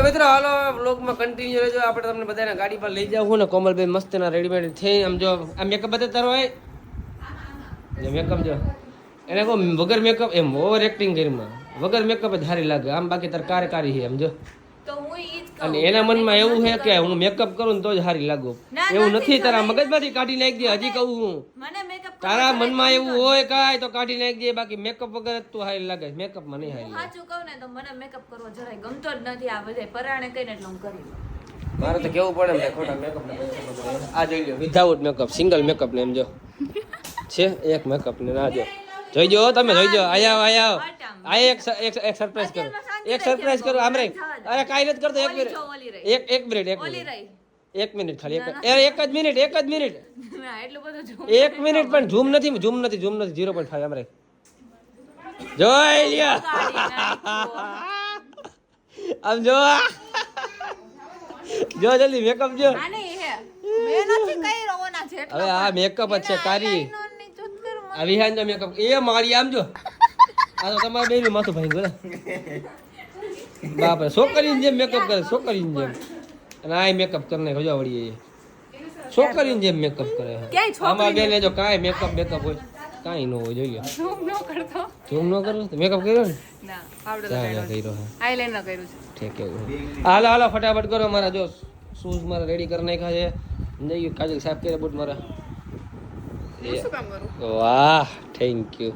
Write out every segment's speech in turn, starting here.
મિત્રો હાલો વ્લોગમાં કન્ટિન્યુ રહેજો. આપણે તમને બધાને ગાડી પર લઈ જાવ ને કોમલબેન મસ્તના રેડીમેડ થઈ. આમ જો આ મેકઅપ બતાવતા હોય જો મેકઅપ જો એને કહો વગર મેકઅપ એમ ઓવર એક્ટિંગ કરીમાં વગર મેકઅપ જ સારી લાગે આમ. બાકી તાર કારી છે એમ જો. અને એના મનમાં એવું છે કે હું મેકઅપ કરું ને તો જ સારી લાગુ. એવું નથી. તારા મગજમાંથી કાઢી નાખી દે. હજી કહું હું તારા મનમાં એવું હોય કાંઈ તો કાઢી નાખી દે. બાકી મેકઅપ વગર તું સારી લાગે. મેકઅપમાં નહીં સારી લાગે. સાચું કહું ને તો મને મેકઅપ કરવો જરાય ગમતો જ નથી. આ બધે પરાણે કઈને એટલે હું કરી લઉં. મારે તો કેવું પડે ને ખોટા મેકઅપ આ જોઈ લો વિધાઉટ મેકઅપ સિંગલ મેકઅપ ને એમ જો છે એક મેકઅપ ને ના જો જોઈજો તમે જોઈજો. આયા આ એક સરપ્રાઈઝ કરો. એક સરપ્રાઈઝ કરો આમ રે. અરે કાઈ નથી કરતો. એક મિનિટ ખાલી એક જ મિનિટ એટલું બધું 1 મિનિટ પણ ઝૂમ નથી 0.5 આમ રે. જોઈ લ્યો આમ જો જો જલ્દી મેકઅપ જો. હવે આ મેકઅપ જ છે કારી. આ વિહાન જો મેકઅપ એ મારી આમ જો. આ તો તમારે બેનું માથું ભાઈ ગયો બાપ રે. છોકરીને જેમ મેકઅપ કરે છોકરીને જેમ. અને આ મેકઅપ કરીને ખોજા વળી છોકરીને જેમ મેકઅપ કરે. આમાં બેને જો કાંઈ મેકઅપ હોય કાંઈ ન હોય. જોઈએ ઝૂમ ન કરો તો મેકઅપ કર્યો ને ઠીક એવું. હાલો ફટાફટ કરો. મારા જો શૂઝ મારા રેડી કરી નાખ્યા છે. જઈએ કાજલ સાહેબ કરે બૂટ મારા. વાહ થેન્ક યુ.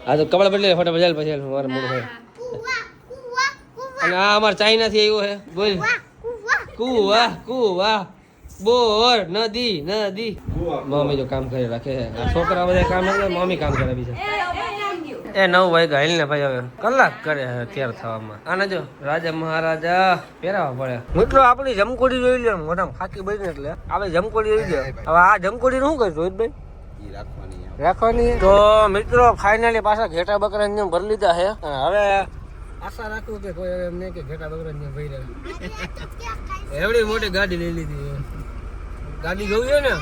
હા તો કપડા બદલે ફટાફટ ચાલ પછી મારા મૂડ હોય. અને આ અમારા ચાઇના થી આવ્યો છે. બોલ કુવા બોર નદી મમ્મી જો કામ કરી રાખે. આ છોકરા બધા કામ કરે મમ્મી કામ કરે બીજા. એ 9 વાગ્યા હાલ ને ભાઈ હવે કલાક કરે તૈયાર થવામાં. આને જો રાજા મહારાજા પહેરાવા પડે. મિત્રો આપણી જમકોડી જોઈ લે મોઢામાં ફાકી બની એટલે હવે જમકોડી જોઈ લે. હવે આ જમકોડી શું કરીશું રોહિતભાઈ રાખવાની. તો મિત્રો ફાઇનલી પાછા ઘેટા બકરા જેમ ભરી લીધા છે. હવે આશા રાખું કે કોઈ એમ નહીં કે ઘેટા બકરા જેમ ભરી રહે. એવડી મોટી ગાડી લઈ લીધી. ગાડી જોઈ ને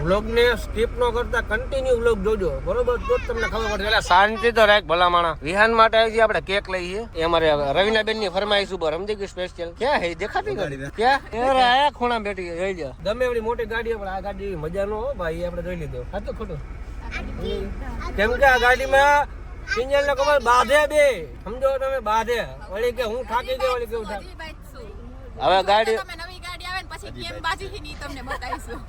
વ્લોગ ને સ્કીપ નો કરતા કન્ટિન્યુ વ્લોગ જોજો બરોબર. તો તમને ખબર પડે. એટલે શાંતિ તો રાખ ભલા માણા. વિહાન માટે આવી આપણે કેક લઈએ. એ અમારે રવિના બેન ની ફરમાઈશ ઉપર સમજી ગઈ સ્પેશિયલ. ક્યાં હે દેખાતી ગાડી ક્યાં આ ખૂણા બેઠી જોઈ લો. ગમે એવડી મોટી ગાડી પણ આ ગાડી મજા નો ભાઈ આપણે જોઈ લીધો. સાચું ખોટું? કેમ કે આ ગાડીમાં સિંગલ ને ખબર બાંધે બે સમજો તમે બાંધે. વળી કે હું થાકી ગયો વળી કેવું થાક. હવે ગાડી પછી કેમ બાજી છે ની તમને બતાવીશું.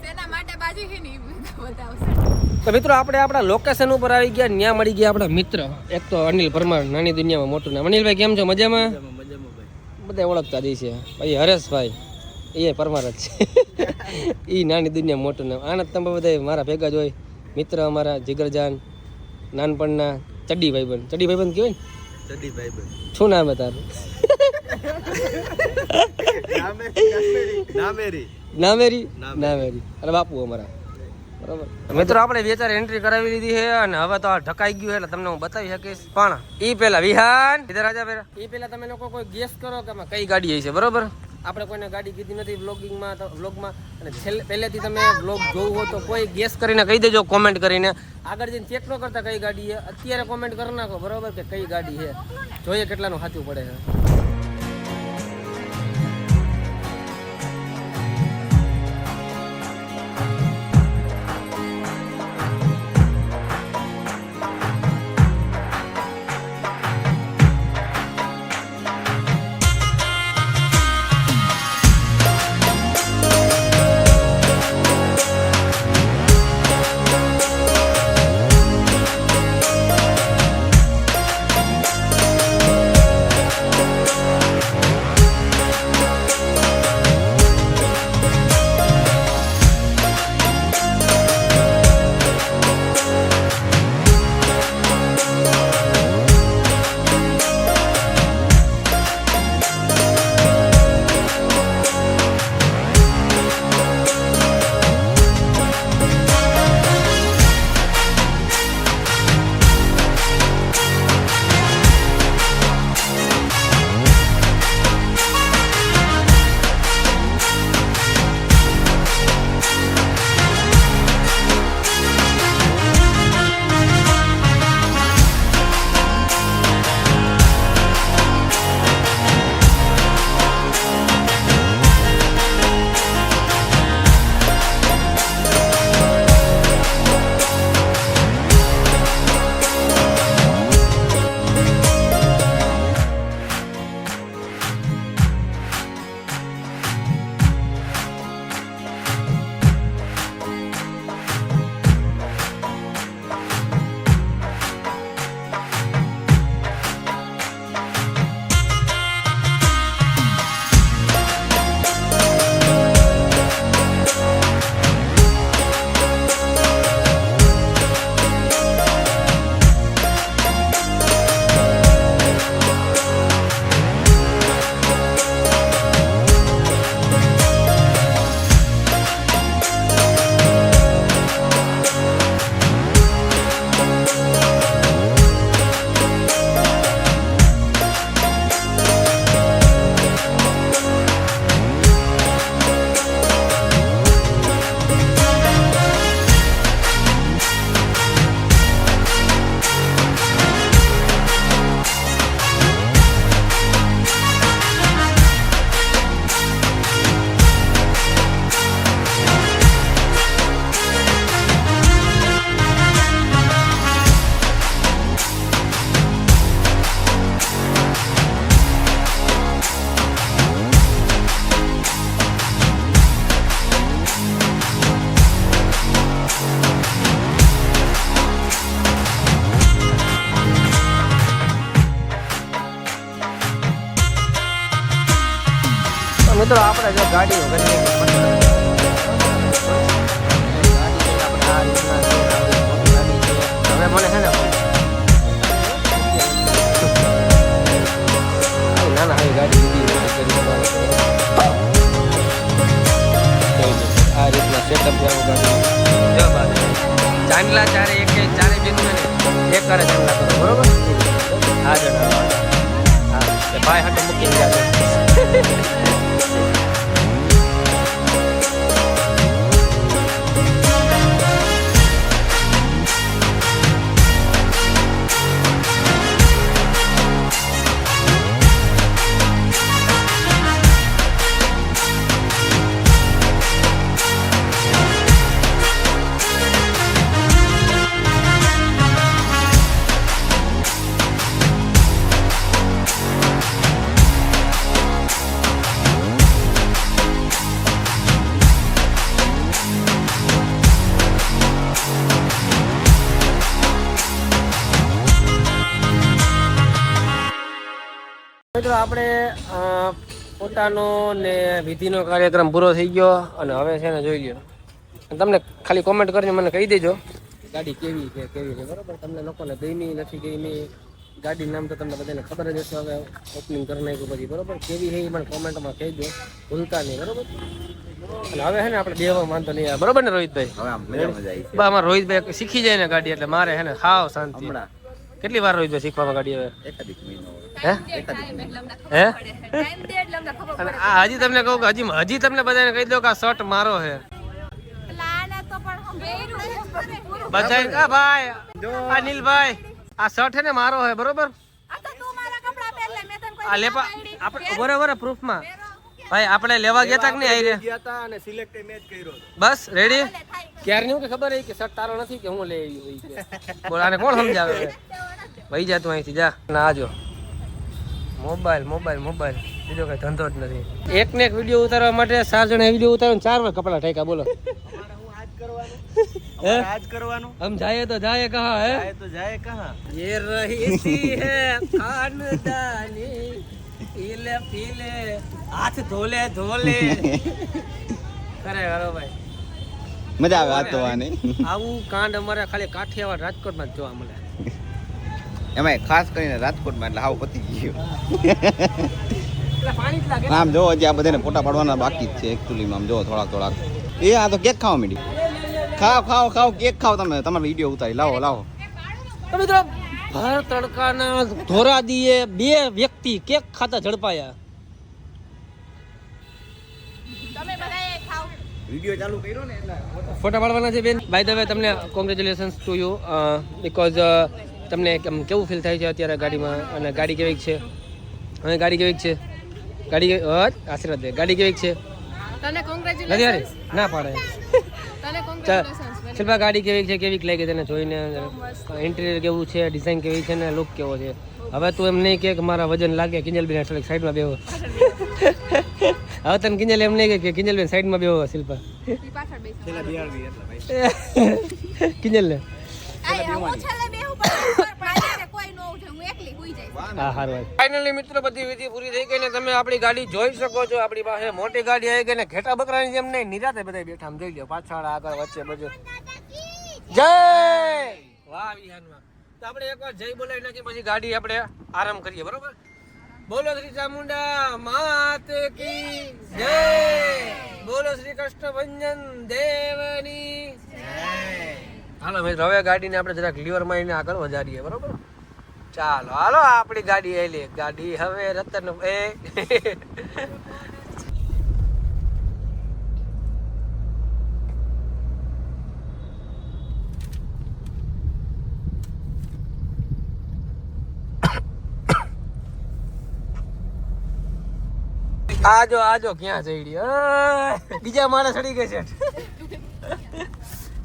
તેના માટે બાજી છે ની બતાવશું. તો મિત્રો આપણે આપણા લોકેશન ઉપર આવી ગયા. ન્યા મળી ગયા આપણા મિત્ર એક તો અનિલ પરમાર નાની દુનિયામાં મોટું નામ. અનિલભાઈ કેમ છો? મજામાં? બધા ઓળખતા દઈ છે ભાઈ. હરેશભાઈ એ પરમાર જ છે. એ નાની દુનિયા મોટું નામ. આનંદ તમે બધા મારા ભેગા જ હોય. મિત્ર અમારા જીગરજાન નાનપણના ચડ્ડી ભાઈબંધ કહેવાય ને. ચડ્ડી ભાઈબંધ શું નામ તારું? નામેરી અરે બાપુ અમારા બરોબર. મિત્રો આપણે બે ચાર એન્ટ્રી કરાવી લીધી છે અને હવે તો આ ઢકાઈ ગયું એટલે તમને હું બતાવી શકીશ. પણ ઈ પેલા વિહાન ઇધર રાજા પેલા ઈ પેલા તમે લોકો કોઈ ગેસ કરો કે કઈ ગાડી છે બરોબર. આપણે કોઈને ગાડી કીધી નથી વ્લોગમાં. અને પહેલેથી તમે વ્લોગ જોવું હોય તો કોઈ ગેસ કરીને કહી દેજો કોમેન્ટ કરીને. આગળ જઈને ચેક ન કરતા કઈ ગાડી છે અત્યારે કોમેન્ટ કરી નાખો બરોબર કે કઈ ગાડી છે. જોઈએ કેટલાનું સાચું પડે છે. મિત્રો આપણે જો ગાડી હવે મને છે ને ના ના આવી ગાડી લીધી આ રીતના સેટઅપ ચાંદલા ચારે એક ચારે બિંદુ ને એક કરે ચાંદલા કરો બરોબર હા જણા હા ભાઈ હાટે મૂકી ગયા મિત્રો આપણે પોતાનો ને વિધિનો કાર્યક્રમ પૂરો થઈ ગયો અને હવે છે ને જોઈ લ્યો તમને ખાલી કોમેન્ટ કરીને મને કહી દેજો ગાડી કેવી છે કેવી છે બરાબર તમને લોકોને ગમી નથી ગમી ગાડી નામ તો તમને બધાને ખબર જ હશે હવે ઓપનિંગ કરી નાખ્યું પછી બરાબર કેવી છે એ પણ કોમેન્ટમાં કહી દો ભૂલતા નહીં બરાબર અને હવે છે ને આપણે બેવા માનતો નહીં આવે બરાબર ને રોહિતભાઈ બા અમારા રોહિતભાઈ શીખી જાય ને ગાડી એટલે મારે છે ને હાવ શાંતિ કેટલી વાર રોહિતભાઈ શીખવામાં ગાડી હવે હજી તમને કહું કે હજી તમને બધાને કહી દો કે આ શર્ટ મારો છે બધા ભાઈ અનિલભાઈ આ શર્ટ છે ને મારો છે બરોબર આ લેપા આપણે બરોબર પ્રૂફમાં ભાઈ આપણે લેવા ગયા તા કે નહીં આવી રહ્યા અને સિલેક્ટ મેચ કર્યો બસ રેડી ક્યારે નહીં કે ખબર કે શર્ટ તારો નથી કે હું લઈ આવી બોલ આને કોણ સમજાવે ભાઈ જા તું અહીંથી જા ના આજો મોબાઈલ મોબાઈલ મોબાઈલ બીજો કઈ ધંધો જ નથી એક ને એક વિડીયો ઉતારવા માટે 4 જણા વિડીયો ઉતારો 4 વાર કપડા ઠેકા બોલો आज करवानो हम जाए तो जाए कहाँ है जाए तो जाए कहाँ ये रही है खानदानी पीले पीले हाथ धोले धोले करे करो भाई मजा આવે આ તો આને આવું કાંડ અમારે ખાલી કાઠિયાવાડ રાજકોટમાં જ જોવા મળે એમાં ખાસ કરીને રાજકોટમાં એટલે હાવ પતી ગયો આમ જો હજી આ બધાને ફોટા પાડવાના બાકી જ છે એકચ્યુઅલીમાં આમ જો થોડાક એ આ તો કેક ખાવા માંડી ખાઓ કેક ખાઓ તમે તમારો વિડીયો ઉતારી લાવો તમે તો ભર તડકાના ધોરા દીએ 2 વ્યક્તિ કેક ખાતા ઝડપાયા તમે બધાએ ખાઓ વિડીયો ચાલુ કર્યો ને એટલે ફોટા પાડવાના છે બેન બાય ધ વે તમને કોંગ્રેચ્યુલેશન્સ ટુ યુ બીકોઝ તમને કેવું ફીલ થાય છે અત્યારે ગાડીમાં અને ગાડી કેવી છે હવે ગાડી કેવી છે ગાડી આશીર્વાદ દે ગાડી કેવી છે તને કોંગ્રેચ્યુલેશન્સ ના પાડે તને કોંગ્રેચ્યુલેશન્સ શિલ્પા ગાડી કેવી છે કેવી લાગી તને જોઈને ઇન્ટિરિયર કેવું છે ડિઝાઇન કેવી છે ને લુક કેવો છે હવે તું એમ નહીં કે મારા વજન લાગે કિંજલબેન સાઈડમાં બેહો હવે તને કિંજલ એમ નહીં કે કિંજલબેન સાઈડમાં બેહો શિલ્પા કિંજલ ને ફાઇનલી મિત્રો બધી વિધિ પૂરી થઈ ગઈ ને તમે આપણી ગાડી જોઈ શકો છો આપણી પાસે મોટી ગાડી આવી ગઈ ને ઘેટા બકરાની જેમ નહીં નિરાતે બધા બેઠા જોઈ લો પાછળ આગળ વચ્ચે બધું જય વાહ વિહાનમાં તો આપણે એકવાર જય બોલાવી નાખી પછી ગાડી આપણે આરામ કરીએ બરોબર બોલો શ્રી ચામુંડા માત કી જય બોલો શ્રી કૃષ્ણ ભંજન દેવની હાલો મિત્રો હવે ગાડીને આપણે જરાક લીવર મારીને આગળ વધારીએ બરોબર ચાલો હાલો આપણી ગાડી આવેલી ગાડી હવે રતન આજો ક્યાં ચડી બીજા માણસ ચડી ગઈ છે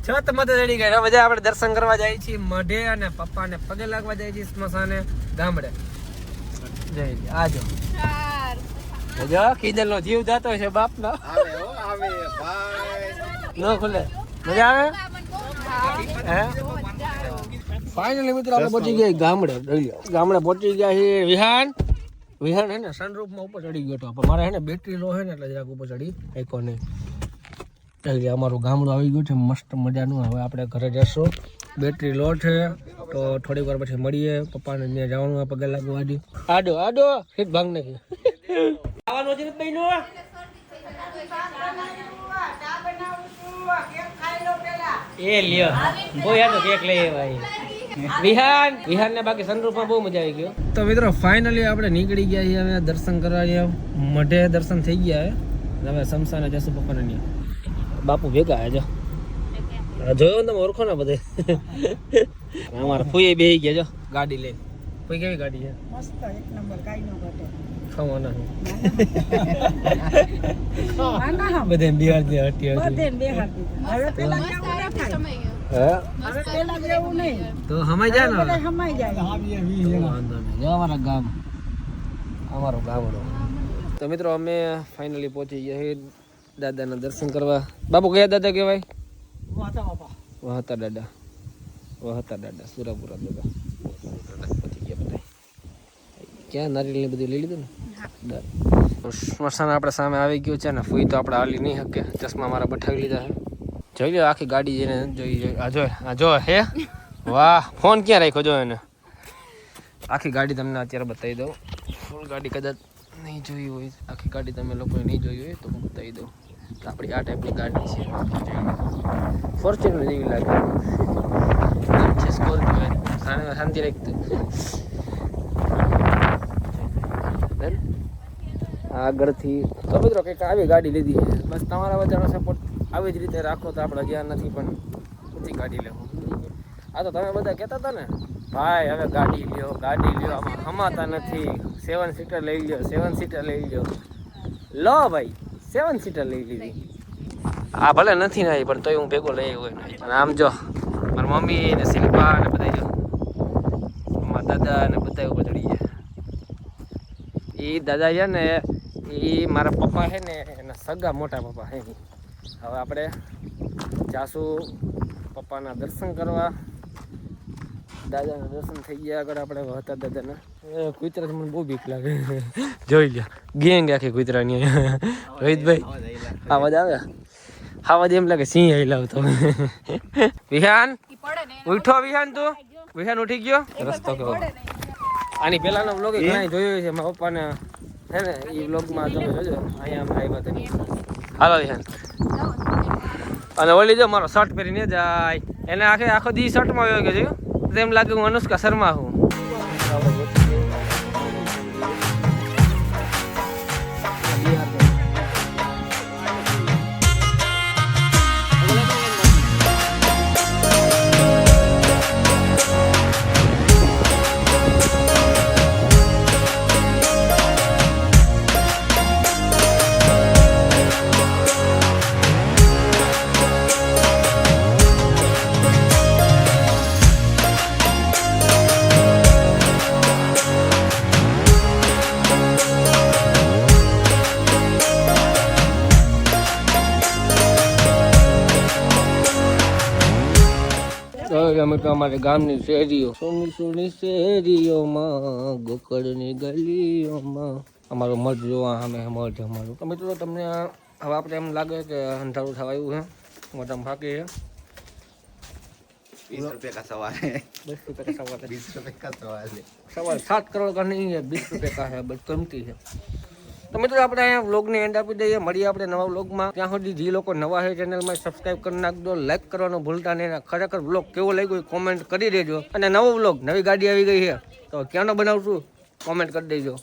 છત મત ચડી ગઈ હવે આપણે દર્શન કરવા જાય છીએ મઢે અને પપ્પાને પગે લાગવા જાય છીએ સ્મશાને ગામડે જઈ આજો જો કિંજલ નો જીવ જાતો છે બાપ નો આવે ભાઈ નો ખુલે મજા આવે હે ફાઇનલી મિત્રો આપણે પહોંચી ગયા ગામડે પહોંચી ગયા છે વિહાન વિહાન હે ને સનરૂફમાં ઉપર ચડી ગયો હતો પણ મારે હે ને બેટરી લો હે ને એટલે જરાક ઉપર ચડી એકો નહીં. એટલે અમારું ગામડું આવી ગયું છે મસ્ત મજાનું. હવે આપણે ઘરે જશું. બેટરી લો છે તો થોડીક વાર પછી મળીએ. પપ્પાને ત્યાં જવાનું પગે લાગવા દી. આડો આડો સીટ ભાંગ નાખી આવવાનું છે બહેનો. એ લ્યો બોય આનો કેક લઈ ભાઈ. વિહાન ને બાકી સનરૂફમાં બહુ મજા આવી ગયો. તો મિત્રો ફાઇનલી આપણે નીકળી ગયા છીએ હવે દર્શન કરવા. મઢે દર્શન થઈ ગયા હવે શમશાને જશું પપ્પાને ત્યાં. બાપુ ભેગા જો જોયો ને તમે ઓળખો ને બધે. અમારા ફૂઈ બેહી ગયા જો ગાડી લઈને. ફૂઈ કેવી ગાડી છે? મસ્ત એક નંબર કાઈ નો ઘટે. ખવાના બધે બિહાર દે હટી બધે બેહાર દીધા. હવે પેલા કેવું ના થાય. હે હવે પેલા જેવું નહીં. તો હમાઈ જાય ને પેલા હમાઈ જાય. વાંધો નહીં. જો અમારા ગામ અમારો ગામડો. તો મિત્રો અમે ફાઇનલી પહોંચી ગયા છીએ દાદાના દર્શન કરવા. બાપુ કયા દાદા કહેવાય? વહતા દાદા. વહતા દાદા સુરાપુરા દાદા. પહોંચી ગયા બધા. ક્યાં નારિયેળ ને બધું લઈ લીધું ને. સ્મશાન આપણે સામે આવી ગયું છે ને. ફૂઈ તો આપણે હાલી નહીં શકે. ચશ્મા મારા બઠાવી લીધા છે. જોઈ લો આખી ગાડી જેને જોઈ. આ જો હે વાહ. ફોન ક્યાં રાખ્યો જો એને. આખી ગાડી તમને અત્યારે બતાવી દઉં. ફૂલ ગાડી કદાચ નહીં જોઈ હોય. આખી ગાડી તમે લોકોએ નહીં જોઈ હોય તો હું બતાવી દઉં. તો આપણી આ ટાઈપની ગાડી છે. ફોર્ચ્યુનર જેવી લાગે છે. સ્કોર્પિયો શાંતિ રાખતું. આગળથી તો મિત્રો કંઈક આવી ગાડી લીધી છે. બસ તમારા બધાનો સપોર્ટ આવી જ રીતે રાખો તો આપણે જ્યાં નથી પણ ઊંચી ગાડી લેવું. આ તો તમે બધા કહેતા હતા ને ભાઈ હવે ગાડી લ્યો આમાં હમાતા નથી. 7 સીટર લઈ લ્યો 7 સીટર લઈ લ્યો. લો ભાઈ 7 સીટર લઈ લીધી. આ ભલે નથી ને પણ તોય હું ભેગો લઈ આવ્યો હોય. અને આમ જો મારી મમ્મી ને શિલ્પા ને બધા જો મારા દાદા ને બધા ઉપર ચડી ગયા. એ દાદા છે ને એ મારા પપ્પા છે ને એના સગા મોટા પપ્પા છે. હવે આપણે જાશું પપ્પાના દર્શન કરવા. દાદાના દર્શન થઈ ગયા. આગળ આપણે હતા દાદાના. કૂતરાથી મને બહુ બીક લાગે. જોઈ લો ગેંગ આખી કૂતરાની. રોહિતભાઈ આવાજ આવે. આવાજ એમ લાગે સિંહ હિલાવતો. વિહાન ઉઠો. વિહાન તું વિહાન ઉઠી ગયો. રસ્તો કેવો. આની પહેલાનો વ્લોગ ઘણા જોયો છે મારા પપ્પાને હે ને. એ વ્લોગમાં તમે જોજો. અહીંયા આવ્યા તમે. હાલો વિહાન. અને ઓલી જો મારો શર્ટ પહેરીને જાય. એને આખો દી શર્ટમાં આવ્યો ગયો છે. એમ લાગે હું અનુષ્કા શર્મા હું. અમે તો અમારે ગામની શેરીઓ સોની શેરીઓમાં ગોકળની ગલીઓમાં અમારો મઠ જોવા સામે મઠ અમારું. તો મિત્રો તમને હવે આપણે એમ લાગે કે અંધારું થવા આવ્યું છે. મોટામાં ફાંકી છે. 20 रुपये का सवाल है. 10 रुपये का सवाल है. 20 रुपये का सवाल है. सवाल 7 करोड़ का नहीं है. 20 रुपये का है. बस कमती है. તો મિત્રો આપણે અહીંયા વ્લોગને એન્ડ આપી દઈએ. મળીએ આપણે નવા વ્લોગમાં. ત્યાં સુધી જે લોકો નવા છે ચેનલમાં સબસ્ક્રાઈબ કરી નાખજો. લાઈક કરવાનું ભૂલતા નહીં. ખરેખર વ્લોગ કેવો લાગ્યો કોમેન્ટ કરી દેજો. અને નવો વ્લોગ નવી ગાડી આવી ગઈ છે તો ક્યાંનો બનાવશું કોમેન્ટ કરી દેજો.